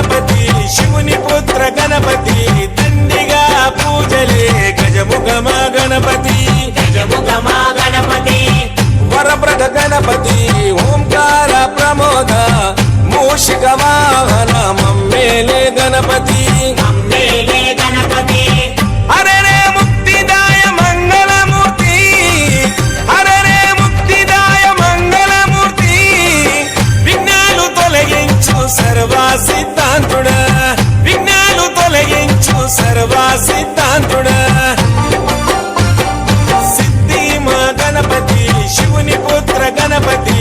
గణపతి శివుని పుత్ర గణపతి దండిగా పూజలే గజముఖమా గణపతి గజముఖమా గణపతి వరప్రద గణపతి ఓంకార ప్రమోద మూషిక వాహన మమ్మేలే గణపతి అమ్మేలే గణపతి హరరే ముక్తిదాయ మంగళమూర్తి హరరే ముక్తిదాయ మంగళమూర్తి విఘ్నాలు తొలగించు సర్వా సిద్ధాంతుడా విఘ్నాలు తొలగించు సర్వా సిద్ధాంతుడా సిద్ధి మా గణపతి శివుని పుత్ర గణపతి